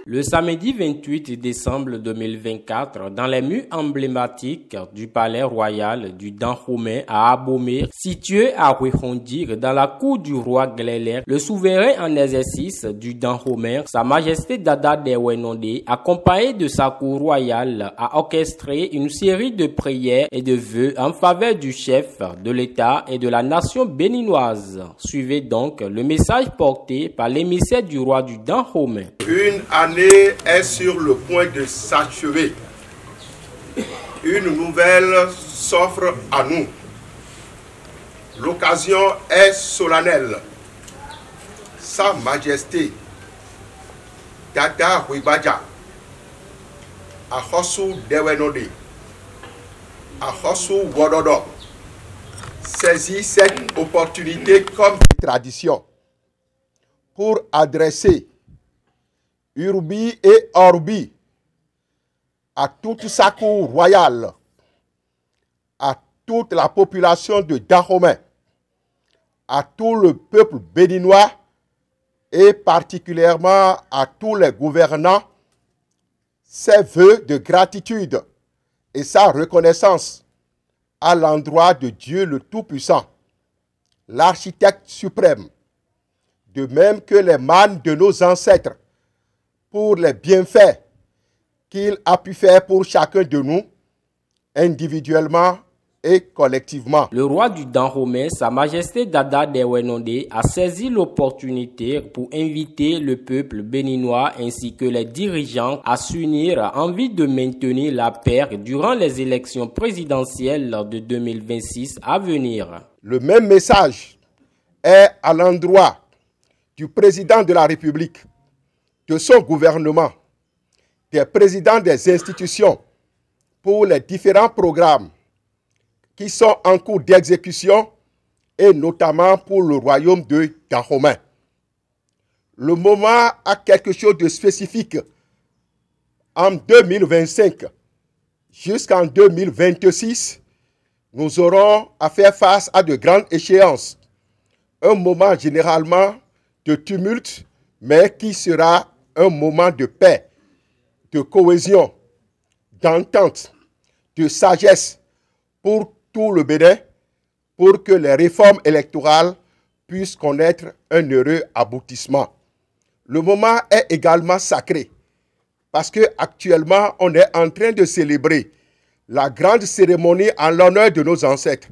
Le samedi 28 décembre 2024, dans les murs emblématiques du palais royal du Dahomey à Abomey, situé à Rwehondir, dans la cour du roi Gléler, le souverain en exercice du Dahomey, Sa Majesté Dada Dewenonde, accompagné de sa cour royale, a orchestré une série de prières et de vœux en faveur du chef de l'État et de la nation béninoise. Suivez donc le message porté par l'émissaire du roi du Dahomey. Une année est sur le point de s'achever. Une nouvelle s'offre à nous. L'occasion est solennelle. Sa Majesté Dada Rwibadja Akhosu Dewenonde Akhosu Wododo saisit cette opportunité comme tradition pour adresser Urbi et Orbi à toute sa cour royale, à toute la population de Dahomey, à tout le peuple béninois et particulièrement à tous les gouvernants, ses vœux de gratitude et sa reconnaissance à l'endroit de Dieu le Tout-Puissant, l'architecte suprême, de même que les mânes de nos ancêtres, pour les bienfaits qu'il a pu faire pour chacun de nous, individuellement et collectivement. Le roi du Dahomey, Sa Majesté Dada Dewenonde, a saisi l'opportunité pour inviter le peuple béninois ainsi que les dirigeants à s'unir en vue de maintenir la paix durant les élections présidentielles de 2026 à venir. Le même message est à l'endroit du président de la République, de son gouvernement, des présidents des institutions pour les différents programmes qui sont en cours d'exécution et notamment pour le royaume de Dahomey. Le moment a quelque chose de spécifique. En 2025 jusqu'en 2026, nous aurons à faire face à de grandes échéances. Un moment généralement de tumulte, mais qui sera un moment de paix, de cohésion, d'entente, de sagesse pour tout le Bénin, pour que les réformes électorales puissent connaître un heureux aboutissement. Le moment est également sacré, parce qu'actuellement, on est en train de célébrer la grande cérémonie en l'honneur de nos ancêtres,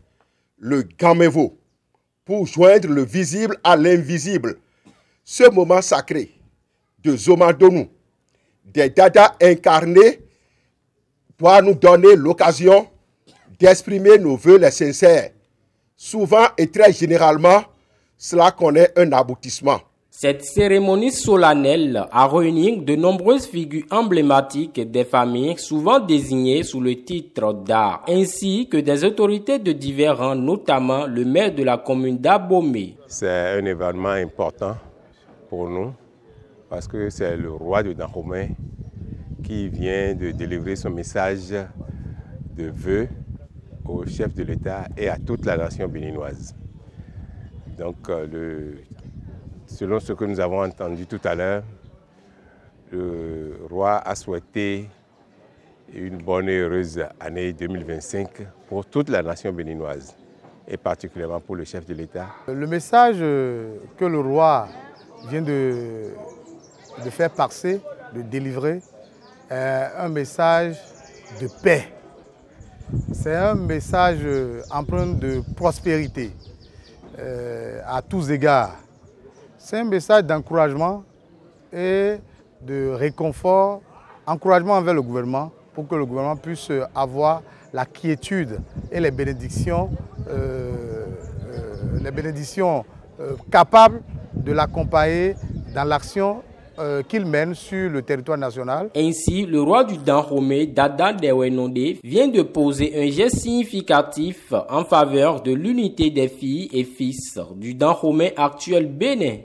le Gamevo, pour joindre le visible à l'invisible. Ce moment sacré de Zomadonou, des Dada incarnés, doit nous donner l'occasion d'exprimer nos vœux les sincères. Souvent et très généralement, cela connaît un aboutissement. Cette cérémonie solennelle a réuni de nombreuses figures emblématiques des familles, souvent désignées sous le titre d'art, ainsi que des autorités de divers rangs, notamment le maire de la commune d'Abomey. C'est un événement important pour nous, parce que c'est le roi de Dahomey qui vient de délivrer son message de vœux au chef de l'État et à toute la nation béninoise. Donc, selon ce que nous avons entendu tout à l'heure, le roi a souhaité une bonne et heureuse année 2025 pour toute la nation béninoise et particulièrement pour le chef de l'État. Le message que le roi vient de faire passer, de délivrer, un message de paix. C'est un message empreint de prospérité à tous égards. C'est un message d'encouragement et de réconfort, encouragement envers le gouvernement pour que le gouvernement puisse avoir la quiétude et les bénédictions capables de l'accompagner dans l'action qu'il mène sur le territoire national. Ainsi, le roi du Dahomey, Dada Dewenonde, vient de poser un geste significatif en faveur de l'unité des filles et fils du Dahomey actuel Bénin.